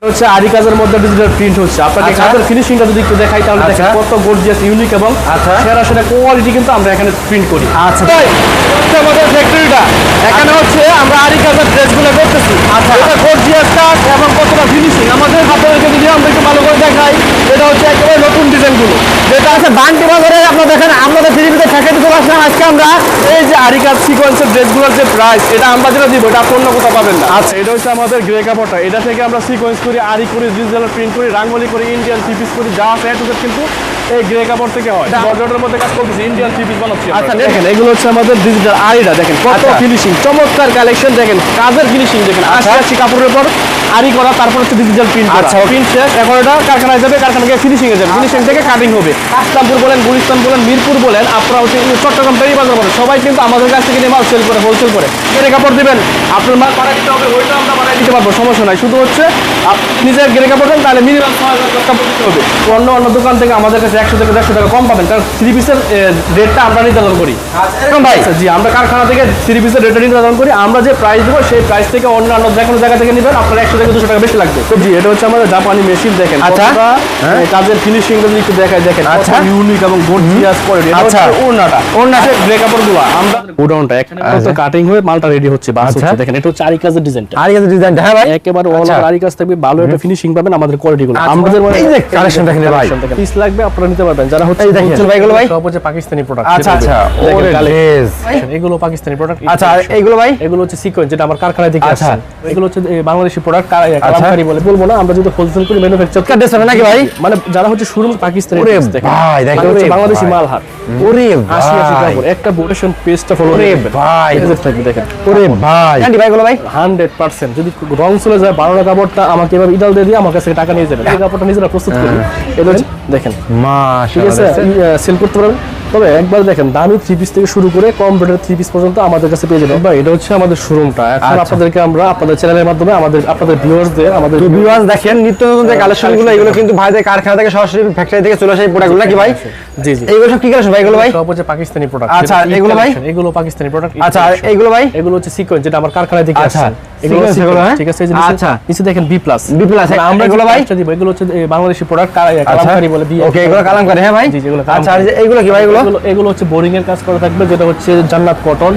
হচ্ছে আরি কাজের মধ্যে ডিজিটাল প্রিন্ট হচ্ছে আপনাকে কাজের ফিনিশিংটা যদি একটু দেখাই তাহলে দেখেন কত গর্জিয়াস ইউনিক এবং সেরা সেরা কোয়ালিটি কিন্তু আমরা এখানে প্রিন্ট করি। আচ্ছা তাই আমাদের ফ্যাক্টরিটা এখানে হচ্ছে আমরা আরি কাজের ড্রেসগুলো করতেছি। আচ্ছা এটা গর্জিয়াস কাজ এবং কতটা ফিনিশিং আমাদের আপনাদেরকে যদি আমরা একটু ভালো করে দেখাই, এটা হচ্ছে একেবারে নতুন ডিজাইনগুলো যেটা আছে বান্টি বাজারে। আপনারা দেখেন আমাদের থ্রিপিতে ফ্যাক্টরি চলে আসলাম আজকে আমরা। এই যে আরি কাজ সিকোয়েন্সের ড্রেসগুলোর যে প্রাইস, এটা আমরা যেটা দিব এটা অন্য কোথাও পাবেন না। আচ্ছা এটা হচ্ছে আমাদের গ্রে কাপড়টা, এটা থেকে আমরা সিকোয়েন্স করি, আরি করি, ডিজিটাল প্রিন্ট করি, রাঙ্গলি করি, ইন্ডিয়ান থ্রি পিস করি, যা আছে কিন্তু এই গ্রে কাপড় থেকে হয়। বর্ডারের মধ্যে কাজ করতেছি, ইন্ডিয়ান থ্রি পিস বানাচ্ছি। আচ্ছা দেখেন এগুলো হচ্ছে আমাদের ডিজিটাল আরিটা, দেখেন কত ফিনিশিং, চমৎকার কালেকশন, দেখেন কাজের ফিনিশিং দেখেন। আশি কাপড়ের উপর আরি করা, তারপর হচ্ছে ডিজিটাল প্রিন্ট। আচ্ছা প্রিন্ট শেষ, এখন এটা কারখানায় যাবে, কারখানা গিয়ে ফিনিশিং এ যাবে, ফিনিশিং থেকে কাটিং হবে। ইসলামপুর বলেন, গুলিস্তান বলেন, মিরপুর বলেন, আপনারা হচ্ছে চট্টগ্রাম বাজার বলেন, সবাই কিন্তু আমাদের কাছ থেকে নিয়ে মাল সেল করে, হোলসেল করে। গ্রে কাপড় দিবেন, আপনার মাল বানাই দিতে হবে, ওইটা আমরা বানাই দিতে পারবো, সমস্যা নাই। শুধু হচ্ছে নিজের গ্রে কাপড় দেন, তাহলে মিনিমাম ৬০০০ টাকা দিতে হবে। অন্য দোকান থেকে আমাদের কাছে ১০০ থেকে ১৫০ টাকা কম পাবেন, কারণ থ্রি পিসের রেটটা আমরা নির্ধারণ করি। ভাই জি, আমরা কারখানা থেকে থ্রি পিসের রেটটা নির্ধারণ করি। আমরা যে প্রাইস দেবো সেই প্রাইস থেকে অন্যান্য যে কোনো জায়গা থেকে নেবেন আপনার ১০০ থেকে ২০০ টাকা বেশি লাগবে। তো জি এটা হচ্ছে আমাদের জাপানি মেশিন, দেখেন কাজের ফিনিশিং যদি একটু দেখাই, দেখেন ইউনিক এবং গর্জিয়াস কোয়ালিটি। আচ্ছা ওড়নাটা গ্রে কাপড়গুলো আমরা গোডাউনটা এখানে কত কাটিং হয়ে মালটা রেডি হচ্ছে, বাস হচ্ছে। দেখেন এটা হচ্ছে আরি কাজের ডিজাইনটা, আরি কাজের ডিজাইনটা। হ্যাঁ ভাই একেবারে অল ওভার আরি কাজ থাকবে, ভালো একটা ফিনিশিং পাবেন। আমাদের কোয়ালিটিগুলো আমাদের এই যে কালেকশন দেখেন ভাই, পিস লাগবে আপনারা নিতে পারবেন। যারা হচ্ছে হোলসেল ভাইগুলো ভাই সব হচ্ছে পাকিস্তানি প্রোডাক্ট। আচ্ছা আচ্ছা ওরে লেস, এগুলো পাকিস্তানি প্রোডাক্ট। আচ্ছা এইগুলো ভাই, এগুলো হচ্ছে সিকোয়েন্স, যেটা আমার কারখানায় থেকে আসছে। এগুলো হচ্ছে বাংলাদেশি প্রোডাক্ট, কালামকারী বলবো না, আমরা যদি হোলসেল করে ম্যানুফ্যাকচার কাট দেন নাকি ভাই, মানে যারা হচ্ছে শোরুম পাকিস্তানি। ওরে ভাই দেখেন হচ্ছে বাংলাদেশি মাল হাট। ওরে ৮০ কাপড় একটা বোটেশন পেজটা ফলো। ওরে ভাই দেখেন, ওরে ভাই ক্যান্ডি ভাইগুলো ভাই 100% যদি রং চলে যায় ১২ কাপড়টা আমাকে এভাবে ইদাল দিয়ে দিয়ে আমার কাছে টাকা নিয়ে যাবেন। এই কাপড়টা নিজেরা প্রস্তুত করি, এটা দেখেন মাশাআল্লাহ সেল করতে পারবেন। তবে একবার দেখেন দামি থ্রি পিস থেকে শুরু করে কম রেটের থ্রি পিস পর্যন্ত আমাদের কাছে পেয়ে যাবেন। ভাই এটা হচ্ছে আমাদের শোরুমটা। এখন আপনাদেরকে আমরা আপনাদের চ্যানেলের মাধ্যমে আপনাদের ভিউয়ার্সদের, আমাদের ভিউয়ার্স দেখেন নিত্য নতুন যে কালেকশনগুলো, এগুলো কিন্তু ভাইদের কারখানা থেকে সরাসরি ফ্যাক্টরি থেকে চলে আসে প্রোডাক্টগুলো নাকি ভাই? জি জি এইগুলো সব কি কালেকশন ভাই? এগুলো ভাই সব হচ্ছে পাকিস্তানি প্রোডাক্ট। আচ্ছা এগুলো ভাই, এগুলো পাকিস্তানি প্রোডাক্ট। আচ্ছা এইগুলো ভাই, এগুলো হচ্ছে সিকোয়েন্স, যেটা আমার কারখানা থেকে আসছে। এগুলো ঠিক আছে। আচ্ছা নিচে দেখেন বি প্লাস আমরা এগুলো ভাই দিব, এগুলো হচ্ছে বাংলাদেশি প্রোডাক্ট, কালামকারী বলে। ওকে এগুলো কালামকারী। হ্যাঁ ভাই জি যেগুলো। আচ্ছা এগুলো কি ভাই? এগুলো হচ্ছে বোরিং এর কাজ করা থাকবে, যেটা হচ্ছে জান্নাত কটন,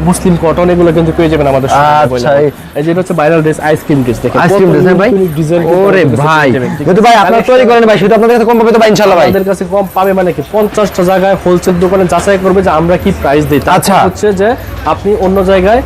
মুসলিম কটন, এগুলো কিন্তু পেয়ে যাবেন আমাদের শপে। আচ্ছা এই যেটা হচ্ছে ভাইরাল ড্রেস, আইসক্রিম ড্রেস। দেখেন আইসক্রিম ড্রেস ভাই, ডিজাইন। ওরে ভাই কিন্তু ভাই আপনারা তৈরি করেন ভাই, সেটা আপনাদের কাছে কম পাবে তো ভাই ইনশাআল্লাহ ভাই? আমাদের কাছে কম পাবে মানে কি 50টা জায়গায় হোলসেল দোকানে যাচাই করবে যে আমরা কি প্রাইস দেই। আচ্ছা হচ্ছে যে আপনি অন্য জায়গায়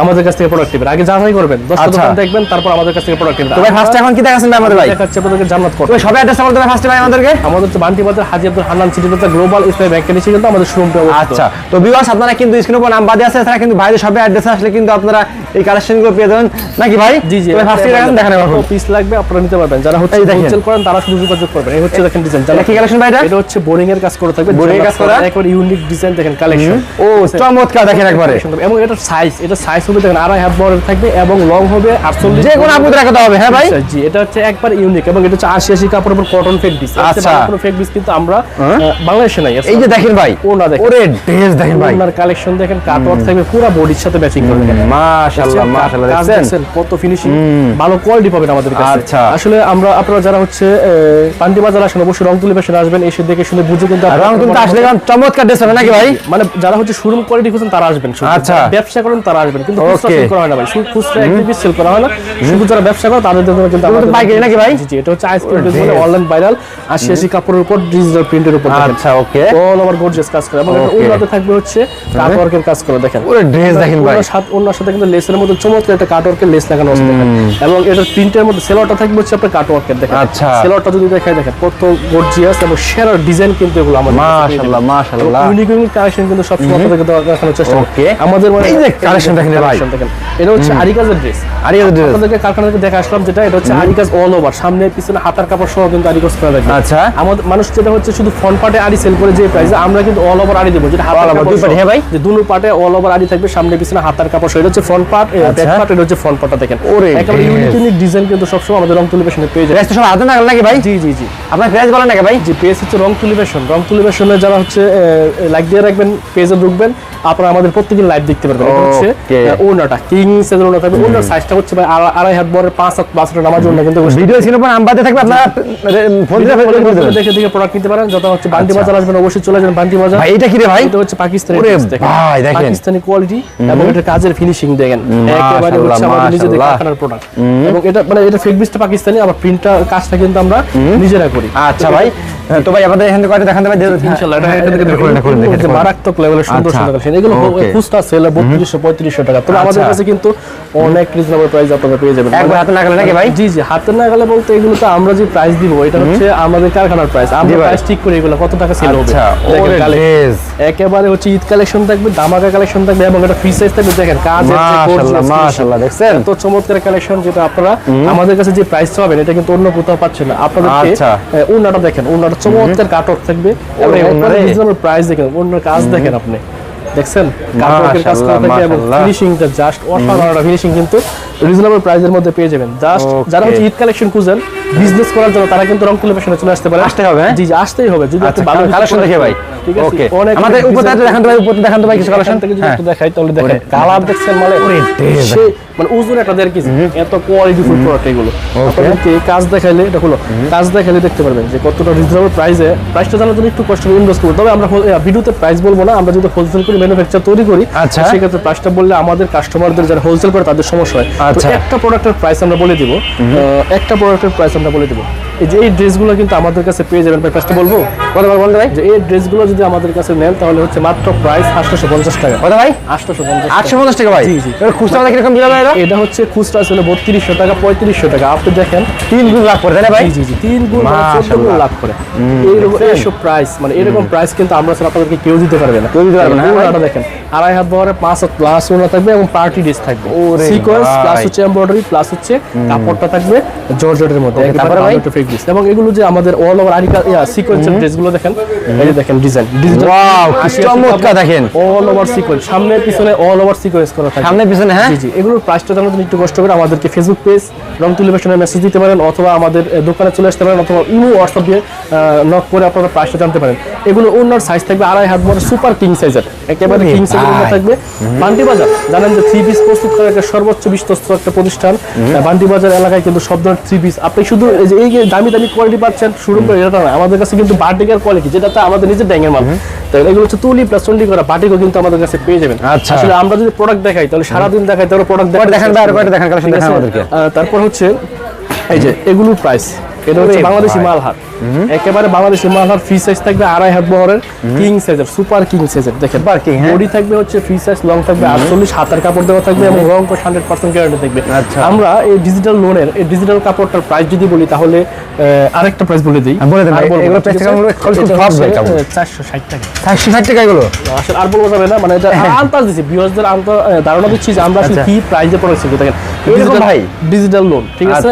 আমাদের কাছ থেকে প্রোডাক্ট নেবেন, আগে যাচাই করবেন, 10টা দোকান দেখবেন, তারপর আমাদের কাছ থেকে প্রোডাক্ট নেবেন। তো ভাই ফার্স্ট এখন কি দেখাচ্ছেন আমাদের ভাই? দেখাচ্ছি আপনাদেরকে জান্নাত কটন। তো সবাই অ্যাড্রেস বলতে ভাই ফার্স্ট ভাই আমাদেরকে। আমাদের হচ্ছে বান্টি বাজার হাজী আব্দুল হান্নান সিটি বাজার গ্লোবাল ইসলামী ব্যাংকের নিচে কিন্তু আমাদের শোরুমটা অবস্থিত। আচ্ছা তো ভিউয়ার্স আপনারা কিন্তু স্ক্রিনে উপর নাম্বার দেওয়া আছে, তারা কিন্তু ভাইদের সবাই অ্যাড্রেস আসলে কিন্তু আপনারা এই কালেকশনগুলো পেয়ে যাবেন নাকি ভাই? জি জি ভাই ফার্স্ট দেখেন দেখেন কত পিস লাগবে আপনারা নিতে পারবেন। যারা হচ্ছে হোলসেল করেন তারা শুধু যোগাযোগ করবেন। এই হচ্ছে দেখেন ডিজাইন, জানেন কি কালেকশন ভাই? এটা হচ্ছে বোরিং এর কাজ করা থাকবে, বোরিং এর কাজ করা একবার ইউনিক ডিজাইন। দেখেন কালেকশন ও চমৎকার দেখেন একবারে। এবং এটা সাইজ হবে দেখেন 2.5 বড় থাকবে এবং লং হবে 48, যে কোন আপুদের রাখতে হবে। হ্যাঁ ভাই জি এটা হচ্ছে একবার ইউনিক এবং এটা হচ্ছে ৮০ কাপড়ের উপর কটন ফেক পিস। আচ্ছা কটন ফেক পিস কিন্তু আমরা বাংলাদেশে নাই। এই যে দেখেন ভাই ওনা দেখেন, ওরে ড্রেস দেখেন ভাই, ওনার কালেকশন দেখেন, কাটওয়ার্ক থাকবে পুরো বডির সাথে ম্যাচিং করে। মাশাআল্লাহ মাশাআল্লাহ দেখেন কত ফিনিশিং, ভালো কোয়ালিটি পাবেন আমাদের কাছে। আচ্ছা আসলে আপনারা যারা হচ্ছে পান্টি বাজার আসেন অবশ্যই রংতুলি ফ্যাশন আসবেন, এসে দেখে শুনে বুঝে কিন্তু রংতুলি আসলে চমৎকার ড্রেস হবে নাকি ভাই? মানে যারা হচ্ছে শোরুম কোয়ালিটি খুঁজছেন তারা আসবেন, আচ্ছা ব্যবসা করেন তারা আসবেন, কিন্তু খুচরা সেল করা হয় না ভাই, খুচরা এক পিস সেল করা হয় না, শুধু যারা ব্যবসা করে তাদের জন্য কিন্তু আমাদের পাইকারি নাকি ভাই? জি জি এটা হচ্ছে আইসক্রিম ড্রেস বলে, অনলাইন ভাইরাল ৮০ কাপড়ের উপর ডিজিটাল প্রিন্টের উপর। আচ্ছা ওকে অল ওভার গর্জিয়াস কাজ করে এবং ওনাতে থাকবে হচ্ছে কাটওয়ার্কের কাজ করে। দেখেন পুরো ড্রেস দেখেন ভাই, ওনার সাথে কিন্তু লেসের মধ্যে চমৎকার একটা কাটওয়ার্কের লেস লাগানো আছে দেখেন, এবং এটার প্রিন্টের মধ্যে সেলোয়ারটা থাকবে হচ্ছে আপনার কাটওয়ার্কের। দেখেন আচ্ছা সেলোয়ারটা যদি দেখেন কত গর্জিয়াস এবং সেরা ডিজাইন কিন্তু এগুলো আমাদের। মাশাআল্লাহ মাশাআল্লাহ ইউনিক কালেকশন কিন্তু সব সময় আপনাদেরকে দেখানোর চেষ্টা করি। আমাদের এই যে কালেকশন দেখেন ভাই, দেখেন এটা হচ্ছে আরি কাজের ড্রেস। আরি কাজের ড্রেস আপনাদেরকে কারখানা থেকে দেখা আসলাম, যেটা এটা হচ্ছে আরি কাজ অল ওভার, সামনে পিছনে হাতার কাপড় সহ কিন্তু আরি কাজ করা থাকে। আচ্ছা আমাদের মানুষ যেটা হচ্ছে শুধু ফ্রন্ট পার্টে আরি সেল করে যে প্রাইসে, আমরা কিন্তু অল ওভার আরি দেব, যেটা হাতার কাপড় দুই পার্টে। হ্যাঁ ভাই যে দুটো পার্টে অল ওভার আরি থাকবে, সামনে পিছনে হাতার কাপড় সহ। এটা হচ্ছে ফ্রন্ট পার্ট, ব্যাক পার্ট, এটা হচ্ছে ফ্রন্ট পার্টটা। দেখেন একেবারে ইউনিক ডিজাইন কিন্তু সবসময় আমাদের রংতুলি ফ্যাশনে পেয়ে যাবেন। প্রাইস তো সব আলাদা না নাকি ভাই? জি জি জি আপনার প্রাইস বলেন নাকি ভাই? জি পেজ হচ্ছে রংতুলি ফ্যাশনে যারা হচ্ছে লাইক দিয়ে রাখবেন, পেজে ঢুকবেন, আপনারা আমাদের প্রত্যেকদিন লাইভ দেখতে পারবেন। এটা হচ্ছে ওনাটা কিং সাইজের ওনা থাকবে। ওনার সাইজটা হচ্ছে ভাই 2.5 হাত বড় 5 হাত প্লাস নামার জন্য কিন্তু ভিডিও স্ক্রিনে উপর নাম্বার দেওয়া থাকবে, আপনারা ফোন দিয়ে দেখে দেখে প্রোডাক্ট নিতে পারেন। যত হচ্ছে বান্টি বাজার আসবেন অবশ্যই চলে যাবেন বান্টি বাজার। ভাই এটা কি রে ভাই? এটা হচ্ছে পাকিস্তানি ভাই দেখেন পাকিস্তানি কোয়ালিটি এবং এটা কাজের ফিনিশিং দেখেন একেবারে হচ্ছে আমাদের নিজেদের কারখানার প্রোডাক্ট। এবং এটা মানে এটা ফেক বিসটা পাকিস্তানি, আবার প্রিন্টটা কাজটা কিন্তু আমরা নিজেরা করি। আচ্ছা ভাই, তো ভাই আমাদের এখানে কয়টা দেখান দেবে ইনশাআল্লাহ। এটা দেখেন মারাত্মক লেভেলের সুন্দর সুন্দর কালেকশন। এগুলো খুচরা সেল 3200-3500 টাকা। তবে আমাদের কাছে কিন্তু অনেক রিজনেবল প্রাইস আপনারা পেয়ে যাবেন। একবার হাতে না গেলে নাকি ভাই? জি জি, হাতে না গেলে বলতে এগুলো তো আমরা যে প্রাইস দিব এটা হচ্ছে আমাদের কারখানার প্রাইস। আমরা প্রাইস ঠিক করি এগুলো কত টাকা সেল হবে। দেখেন একেবারে হচ্ছে ঈদ কালেকশন থাকবে, দামাকা কালেকশন থাকবে এবং এটা ফ্রি সাইজ থাকবে। দেখেন কাজের যে মাশাআল্লাহ মাশাআল্লাহ দেখছেন তো চমৎকার কালেকশন, যেটা আপনারা আমাদের কাছে যে প্রাইস পাবেন এটা কিন্তু অন্য কোথাও পাচ্ছেন না। আপনাদেরকে ওনাটা দেখেন, ওনাটা চমৎকার কাটওয়ার্ক থাকবে এবং রিজনেবল প্রাইস দেখেন, অন্য কাজ দেখেন আপনি দেখছেন কাটওয়ার্কের কাজ করা থাকবে এবং ফিনিশিংটা জাস্ট অসাধারণ ফিনিশিং কিন্তু রিজনেবল প্রাইসের মধ্যে পেয়ে যাবেন। জাস্ট যারা হচ্ছে ঈদ কালেকশন খুঁজেন বিজনেস করার জন্য তারা কিন্তু রংপুর ফ্যাশনে চলে আসতে পারে। আসতে হবে? জি জি, আসতেই হবে যদি আপনি ভালো কালেকশন দেখে ভাই। ঠিক আছে, ওকে অনেক আমাদের উপরে দেখান তো ভাই, উপরে দেখান তো ভাই কিছু কালেকশন থেকে যদি একটু দেখাই তাহলে দেখেন কালার দেখছেন মানে মানে ওজন একটা 1.5 কেজি, এত কোয়ালিটি ফুল প্রোডাক্ট এগুলো। আপনাদেরকে কাজ দেখাইলে এটা হলো কাজ দেখাইলে দেখতে পারবেন যে কতটা রিজনেবল প্রাইসে। প্রাইসটা জানার জন্য একটু কষ্ট করে ইনভেস্ট করব। তবে আমরা ভিডিওতে প্রাইস বলবো না, আমরা যদি হোলসেল করে ম্যানুফ্যাকচার তৈরি করি সেক্ষেত্রে প্রাইসটা বললে আমাদের কাস্টমারদের যারা হোলসেল করে তাদের সমস্যা হয়। তো একটা প্রোডাক্টের প্রাইস আমরা বলে দিব, একটা প্রোডাক্টের প্রাইস আমরা বলে দিব। এই যে এই ড্রেসগুলো কিন্তু আমাদের কাছে পেয়ে যাবেন। প্রাইসটা বলবো কতবার বলতে ভাই? যে এই ড্রেসগুলো যদি আমাদের কাছে নেন তাহলে হচ্ছে মাত্র প্রাইস 850 টাকা। কত ভাই? 850 টাকা ভাই। জি জি, খুচরা কি রকম দিলা ভাই? এটা হচ্ছে খুচরা ছিল 3200 টাকা 3500 টাকা। আপনি দেখেন 3 গুণ লাভ করে তাই না ভাই? জি জি, 3 গুণ 14 গুণ লাভ করে। এইসব প্রাইস মানে এরকম প্রাইস কিন্তু আমরা স্যার আপনাদেরকে কেউ দিতে পারবে না। কেউ দিতে পারবে না। এটা দেখেন 2.5 হাত বহরে 5 হাত প্লাস ওনা থাকবে এবং পার্টি ড্রেস থাকবে। সিকোয়েন্স প্লাস হচ্ছে এমব্রয়ডারি প্লাস হচ্ছে কাপড়টা থাকবে জর্জেটের মধ্যে। তারপরে ভাই ফেক ড্রেস এবং এগুলো যে আমাদের অল ওভার আরিকা সিকোয়েন্সের ড্রেসগুলো দেখেন, এই যে দেখেন ডিজাইন ওয়াও কি চমৎকার দেখেন, অল ওভার সিকোয়েন্স, সামনে পিছনে অল ওভার সিকোয়েন্স করা থাকে। সামনে পিছনে হ্যাঁ জি জি, এগুলোর প্রাইসটা জানার জন্য একটু কষ্ট করে আমাদেরকে ফেসবুক পেজ রংতুলি ফ্যাশনে মেসেজ দিতে পারেন, অথবা আমাদের দোকানে চলে আসতে পারেন, অথবা ইমো হোয়াটসঅ্যাপ দিয়ে নক করে আপনারা প্রাইসটা জানতে পারেন। এগুলো ওনার সাইজ থাকবে 2.5 হাত বড় সুপার কিং সাইজের, একেবারে কিং সাইজের ওনা থাকবে। বান্টি বাজার জানেন যে 3 পিস প্রস্তুত করার একটা সর্বোচ্চ বিশ্বস্ত একটা প্রতিষ্ঠান। বান্টি বাজার এলাকায় কিন্তু সব ধরনের 3 পিস আপনি শুধু এই যে দামি দামি কোয়ালিটি পাচ্ছেন শুরু করে এটা না, আমাদের কাছে কিন্তু বাটিকের কোয়ালিটি যেটা আমাদের নিজের ব্যাঙের মাল। তো এগুলো হচ্ছে তুলি প্লাস চন্ডি করা বাটিকও কিন্তু আমাদের কাছে পেয়ে যাবেন। আসলে আমরা যদি প্রোডাক্ট দেখাই তাহলে সারাদিন দেখাই তাহলে প্রোডাক্ট দেখান আর কয়টা দেখান কালেকশন দেখান আমাদেরকে। তারপর হচ্ছে এই যে এগুলোর প্রাইস, এটা হচ্ছে বাংলাদেশি মালহার, একেবারে বাংলাদেশি মালহার। ফ্রি সাইজ থাকবে 2.5 হাত বহরের কিং সাইজের সুপার কিং সাইজের। দেখেন বডি থাকবে হচ্ছে ফ্রি সাইজ, লং থাকবে 48, হাতার কাপড় দেওয়া থাকবে এবং রং 100% গ্যারান্টি থাকবে। আমরা এই ডিজিটাল লোনের এই ডিজিটাল কাপড়টার প্রাইস যদি বলি তাহলে আরেকটা প্রাইস বলে দিই। বলে দেন এগুলো প্রাইস কেমন হবে? 460 টাকা। 460 টাকা এগুলো আসলে আর বলবো যাবে না, মানে এটা আন্দাজ দিচ্ছি ভিউয়ারদের ধারণা দিচ্ছি যে আমরা আসলে কি প্রাইসে প্রোডাক্ট শিখবো। দেখেন এরকম ভাই ডিজিটাল লোন, ঠিক আছে,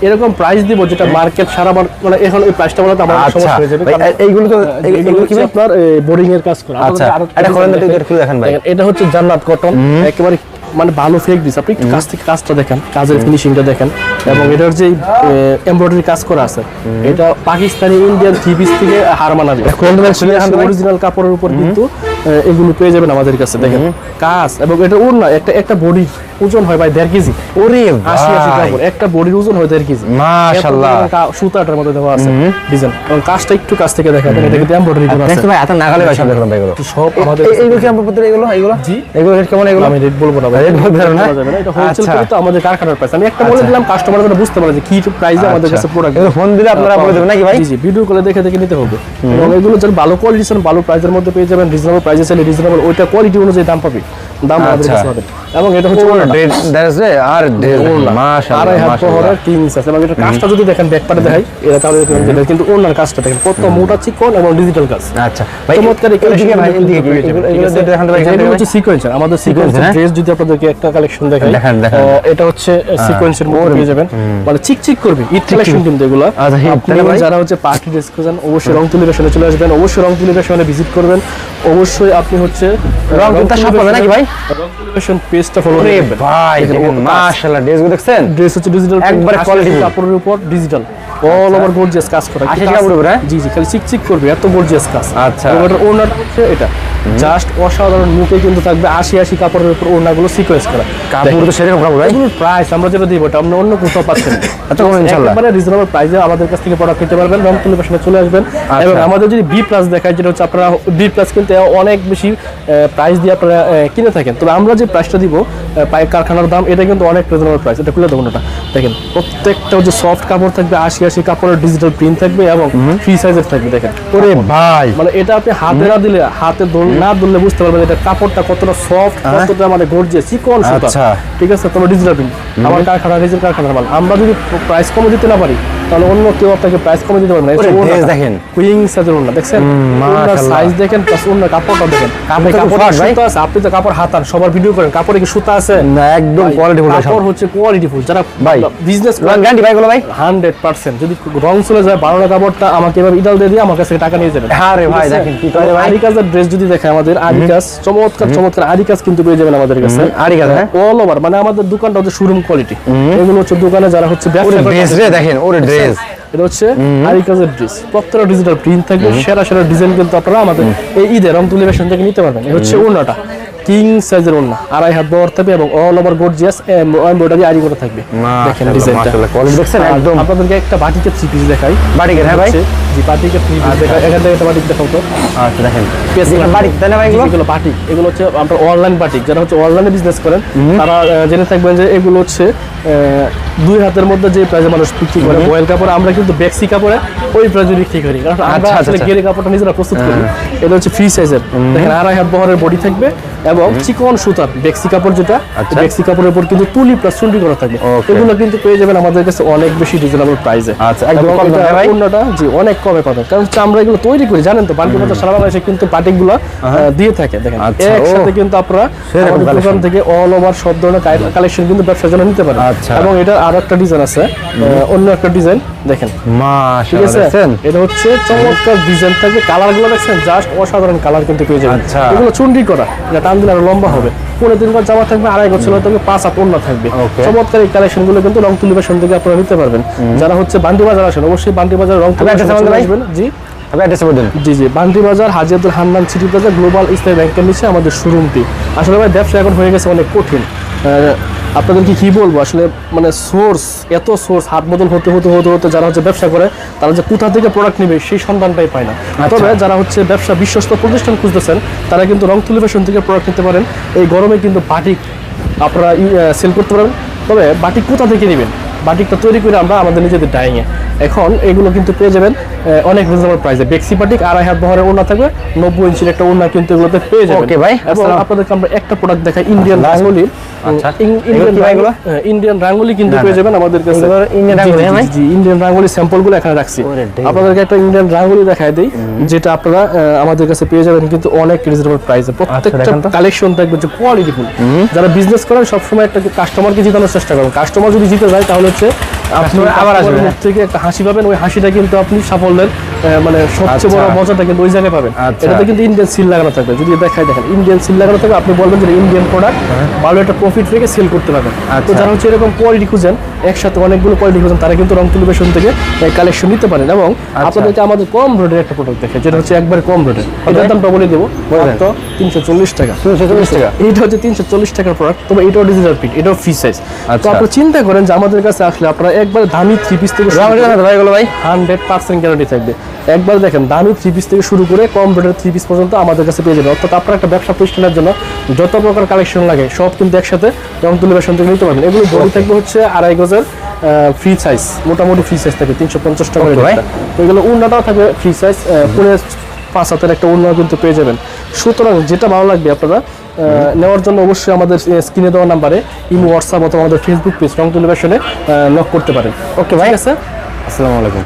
এরকম প্রাইস দিব যেটা মার্কেট সারা মানে এখন এই প্রাইসটা বলতে আমার সমস্যা হয়ে যাবে। এইগুলো তো এগুলো কি আপনার বোরিং এর কাজ করা। আচ্ছা এটা করেন না, এটা খুলে দেখেন ভাই। এটা হচ্ছে জান্নাত কটন, একেবারে মানে ভালো ফেক দিস। আপনি একটু কাছ থেকে কাজটা দেখেন, কাজের ফিনিশিংটা দেখেন এবং এটার যে এমব্রয়ডারি কাজ করা আছে এটা পাকিস্তানি ইন্ডিয়ান 3 পিস থেকে হার মানাবে। অরিজিনাল কাপড়ের উপর কিন্তু এগুলো পেয়ে যাবেন আমাদের কাছে। দেখেন কাজ এবং এটা ওর না একটা বডি ওজন হয় ভাই 1.5 কেজি। ওরে 80 কাপড় একটা বডির ওজন হয় 1.5 কেজি। মাশাআল্লাহ সুতাটার মধ্যে দেওয়া আছে ডিজাইন এবং কাজটা একটু কাছ থেকে দেখা দেন। এটা কিন্তু এমব্রয়ডারি করা আছে ভাই, এত নাগালে ভাই সব দেখলাম ভাই এগুলো সব আমাদের। এইগুলো কি আমরা পত্র এগুলো জি এগুলো রেট কেমন? এগুলো আমি রেট বলবো না ভাই, রেট বলতে পারবো না, এটা হোলসেল করে তো আমাদের কারখানার প্রাইস। আমি একটা বলে দিলাম কাস্টমার যেন বুঝতে পারে যে কি প্রাইসে আমাদের কাছে প্রোডাক্ট। এগুলো ফোন দিলে আপনারা বলে দেবেন নাকি ভাই? জি জি, ভিডিও কলে দেখে দেখে নিতে হবে এবং এগুলো যেন ভালো কোয়ালিটি চান ভালো প্রাইসের মধ্যে পেয়ে যাবেন। রিজনেবল প্রাইসে চাইলে রিজনেবল ওইটা কোয়ালিটি অনুযায়ী দাম পাবে, দাম আমাদের কাছে হবে। এবং এটা হচ্ছে আর মাশাআল্লাহ কিং সাইজ এবং এটা কাজটা যদি দেখেন ব্যাক পার্টে দেখাই এটা তাহলে দেখবেন কিন্তু ওনার কাজটা দেখেন কত মোটা চিকন এবং ডিজিটাল কাজ। আচ্ছা ভাই চমৎকার এদিকে ভাই এদিকে এগুলো দেখান ভাই। এটা হচ্ছে সিকোয়েন্সার, আমাদের সিকোয়েন্সার ড্রেস যদি আপনাদেরকে একটা কালেকশন দেখাই এটা হচ্ছে সিকোয়েন্সের মধ্যে পেয়ে যাবেন, মানে চিকচিক করবে ঈদ কালেকশন কিন্তু এগুলো। আপনারা যারা হচ্ছে পার্টি ড্রেস খোঁজেন অবশ্যই রংতুলি ফ্যাশনে চলে আসবেন, অবশ্যই রংতুলি ফ্যাশনে ভিজিট করবেন, অবশ্যই আপনি হচ্ছে রংতুলিটা সব পাবেন নাকি ভাই? রংতুলি ফ্যাশন পেজটা ফলো করবেন ভাই। মাশাআল্লাহ ড্রেসগুলো দেখছেন, ড্রেস হচ্ছে ডিজিটাল একবার কোয়ালিটি কাপড়ের উপর ডিজিটাল অল ওভার গর্জিয়াস কাজ করা। জি জি খালি চিকচিক করবে এত গর্জিয়াস কাজ। আচ্ছা ওটার ওনার হচ্ছে এটা জাস্ট অসাধারণ, মুখে কিন্তু থাকবে 80 কাপড়ের উপর ওড়নাগুলো সিকোয়েন্স করা। কাপড় তো সেরকম কাপড় ভাই। এগুলোর প্রাইস আমরা যেটা দিব এটা আপনি অন্য কোথাও পাচ্ছেন না। আচ্ছা ইনশাআল্লাহ একেবারে রিজনেবল প্রাইসে আমাদের কাছ থেকে প্রোডাক্ট নিতে পারবেন, রং তুলি ফ্যাশনে চলে আসবেন। এবং আমাদের যদি বি প্লাস দেখায়, যেটা হচ্ছে আপনারা বি প্লাস কিন্তু অনেক বেশি প্রাইস দিয়ে আপনারা কিনে থাকেন, তবে আমরা যে প্রাইসটা দিব পাইক কারখানার দাম, এটা কিন্তু অনেক রিজনেবল প্রাইস। এটা খুলে দেবো না, দেখেন প্রত্যেকটা হচ্ছে সফট কাপড় থাকবে, 80 কাপড়ের ডিজিটাল প্রিন্ট থাকবে এবং ফ্রি সাইজের থাকবে। দেখেন ওরে ভাই, মানে এটা আপনি হাতে না দিলে, হাতে না ধরলে বুঝতে পারবেন এটা কাপড়টা কতটা সফট, কতটা মানে গর্জিয়াস চিকন সুতা। ঠিক আছে, তোমার ডিজিটাল প্রিন্ট আমার কারখানা, নিজের কারখানার মাল। আমরা যদি প্রাইস কমে দিতে না পারি তাহলে অন্য কেউ আপনাকে প্রাইস কমে দিতে পারবে না। দেখেন কুইং সাইজের ওড়না দেখছেন, ওড়নার সাইজ দেখেন, প্লাস ওড়নার কাপড়টা দেখেন। সুতা আছে, আপনি তো কাপড় হাতান, সবার ভিডিও করেন, কাপড়ে কি সুতা আছে না? একদম কোয়ালিটিফুল কাপড়, হচ্ছে কোয়ালিটিফুল। যারা ভাই বিজনেস গ্যারান্টি ভাই গুলো ভাই 100%, যদি রং চলে যায় 12 কাপড়টা আমাকে এভাবে ইদাল দিয়ে দিয়ে আমার কাছে টাকা নিয়ে যাবেন। আরে ভাই দেখেন কি করে ভাই, আরিকাজের ড্রেস যদি দেখে, আমাদের আরিকাজ চমৎকার চমৎকার আরিকাজ কিন্তু পেয়ে যাবেন আমাদের কাছে। আরিকাজ হ্যাঁ, অল ওভার, মানে আমাদের দোকানটা হচ্ছে শোরুম কোয়ালিটি। এগুলো হচ্ছে দোকানে যারা হচ্ছে ব্যবসা করে, ড্রেস রে দেখেন, ওরে ড্রেস, এটা হচ্ছে আরিকাজের ড্রেস, প্রত্যেকটা ডিজিটাল প্রিন্ট থাকবে, সেরা সেরা ডিজাইন কিন্তু আপনারা আমাদের এই ঈদে রং তুলি ফ্যাশন থেকে নিতে পারবেন। এই হচ্ছে ওড়নাটা কিং সাইজের ওড়না, 2.5 হাত বহর থাকবে এবং অল ওভার গর্জিয়াস এমব্রয়ডারি আরি করা থাকবে। দেখেন ডিজাইনটা, কোয়ালিটি দেখছেন একদম। আপনাদেরকে একটা বাটিকের 3 পিস দেখাই। বাটিকের হ্যাঁ ভাই, জি বাটিকের 3 পিস দেখাই। এখান থেকে একটা বাটিক দেখাও তো। আচ্ছা দেখেন বাটিক তাই না ভাই, এগুলো বাটিক, এগুলো হচ্ছে আপনার অনলাইন বাটিক। যারা হচ্ছে অনলাইনে বিজনেস করেন তারা জেনে থাকবেন যে এগুলো হচ্ছে 2 হাতের মধ্যে যে প্রাইসে মানুষ বিক্রি করে বয়েল কাপড়, আমরা কিন্তু বেক্সি কাপড়ে ওই প্রাইসে বিক্রি করি, কারণ আমরা আসলে গেরে কাপড়টা নিজেরা প্রস্তুত করি। এটা হচ্ছে ফ্রি সাইজের, দেখেন 2.5 হাত বহরের বডি থাকবে এবং চিকন সুতার বেক্সি কাপড়, যেটা বেক্সি কাপড়ের উপর কিন্তু তুলি প্লাস চুন্ডি করা থাকবে। এগুলো কিন্তু পেয়ে যাবেন আমাদের কাছে অনেক বেশি রিজনেবল প্রাইসে। আচ্ছা একদম কম দামে ভাই, অন্যটা জি অনেক কমে পাবেন, কারণ হচ্ছে আমরা এগুলো তৈরি করি, জানেন তো বান্টি বাজার সারা বাংলাদেশে কিন্তু বাটিকগুলো দিয়ে থাকে। দেখেন একসাথে কিন্তু আপনারা আমাদের দোকান থেকে অল ওভার সব ধরনের কালেকশন কিন্তু ব্যবসার জন্য নিতে পারেন। এবং এটার আরো একটা ডিজাইন আছে, অন্য একটা ডিজাইন দেখেন, মাশাআল্লাহ এটা হচ্ছে চমৎকার ডিজাইন থাকবে, কালার গুলো দেখছেন জাস্ট অসাধারণ কালার কিন্তু পেয়ে যাবেন। এগুলো চুন্ডি করা, এটা টান দিলে আরো লম্বা হবে, 3.5 গজ জামা থাকবে, 2.5 গজ ছেলে থাকবে, 5 হাত ওড়না থাকবে। চমৎকার এই কালেকশন গুলো কিন্তু রং তুলি ফ্যাশন থেকে আপনারা নিতে পারবেন। যারা হচ্ছে বান্টি বাজার আসেন, অবশ্যই বান্টি বাজার রং তুলি আসবেন। জি জি জি, Banti Bazar Haji Abdul Hannan city plaza global Islami ব্যাংকের নিচে আমাদের শোরুমটি। আসলে ভাই ব্যবসা এখন হয়ে গেছে অনেক কঠিন, আপনাদেরকে কি বলবো, আসলে মানে সোর্স, এত সোর্স হাত বদল হতে হতে হতে হতে যারা হচ্ছে ব্যবসা করে তারা যে কোথা থেকে প্রোডাক্ট নেবে সেই সন্ধানটাই পায় না। তবে যারা হচ্ছে ব্যবসা বিশ্বস্ত প্রতিষ্ঠান খুঁজতেছেন তারা কিন্তু রং তুলি ফ্যাশন থেকে প্রোডাক্ট নিতে পারেন। এই গরমে কিন্তু বাটিক আপনারা সেল করতে পারবেন। তবে বাটিক কোথা থেকে নেবেন, বাটিকটা তৈরি করে আমরা আমাদের নিজেদের ডাইংয়ে এখন এগুলো কিন্তু পেয়ে যাবেন অনেক রিজনেবল প্রাইসে। বেক্সি বাটিক 2.5 হাত বহরের ওড়না থাকবে, 90 ইঞ্চির একটা ওড়না কিন্তু এগুলোতে পেয়ে যাবেন। ওকে ভাই, এবং আপনাদেরকে আমরা একটা প্রোডাক্ট দেখাই, ইন্ডিয়ান রাঙ্গুলি। ইন্ডিয়ান রাঙ্গুলি কিন্তু পেয়ে যাবেন আমাদের কাছে। ইন্ডিয়ান রাঙ্গুলি স্যাম্পলগুলো এখানে রাখছি, আপনাদেরকে একটা ইন্ডিয়ান রাঙ্গুলি দেখাই দেই, যেটা আপনারা আমাদের কাছে পেয়ে যাবেন কিন্তু অনেক রিজনেবল প্রাইসে। প্রত্যেকটা কালেকশন থাকবে যে কোয়ালিটিফুল। যারা বিজনেস করেন সবসময় একটা কাস্টমারকে জিতানোর চেষ্টা করেন, কাস্টমার যদি জিতে যায় তাহলে হচ্ছে আপনি আবার আসবেন, মুখ থেকে একটা হাসি পাবেন, ওই হাসিটা কিন্তু আপনি সাফল্যের মানে সবচেয়ে বড় মজাটা কিন্তু ওই জায়গায় পাবেন। এটাতে কিন্তু ইন্ডিয়ান সিল লাগানো থাকবে, যদি দেখাই দেখেন ইন্ডিয়ান সিল লাগানো থাকবে, আপনি বলবেন যে ইন্ডিয়ান প্রোডাক্ট, ভালো একটা প্রফিট রেখে সেল করতে পারবেন। তো যারা হচ্ছে এরকম কোয়ালিটি খুঁজেন, একসাথে অনেকগুলো কোয়ালিটি খুঁজেন, তারা কিন্তু রং তুলি ফ্যাশন থেকে কালেকশন নিতে পারেন। এবং আপনাদেরকে আমাদের কম রেটের একটা প্রোডাক্ট দেখে, যেটা হচ্ছে একবারে কম রেটের, এটার দামটা বলে দেবো মাত্র 340 টাকা। 340 টাকা, এইটা হচ্ছে 340 টাকার প্রোডাক্ট, তবে এটাও ডিজিটাল প্রিন্ট, এটাও ফ্রি সাইজ। তো আপনারা চিন্তা করেন যে আমাদের কাছে আসলে আপনারা একবার দামি 3 পিস থেকে 100% গ্যারান্টি থাকবে। একবার দেখেন দামি 3 পিস থেকে শুরু করে কম রেটের 3 পিস পর্যন্ত আমাদের কাছে পেয়ে যাবেন। অর্থাৎ আপনার একটা ব্যবসা প্রতিষ্ঠানের জন্য যত প্রকার কালেকশন লাগে সব কিন্তু একসাথে রং তুলি ফ্যাশন থেকে নিতে পারবেন। এগুলো বডি থাকবে হচ্ছে 2.5 গজের ফ্রি সাইজ, মোটামুটি ফ্রি সাইজ থাকে 350 টাকা। তো এগুলো উন্নাটাও থাকবে ফ্রি সাইজ, পুরো 5 হাতের একটা উন্না কিন্তু পেয়ে যাবেন। সুতরাং যেটা ভালো লাগবে আপনারা নেওয়ার জন্য অবশ্যই আমাদের স্ক্রিনে দেওয়া নাম্বারে ইমো, হোয়াটসঅ্যাপ অথবা আমাদের ফেসবুক পেজ রং তুলি ফ্যাশনে নক করতে পারেন। ওকে ভাই, আছে। আসসালামু আলাইকুম।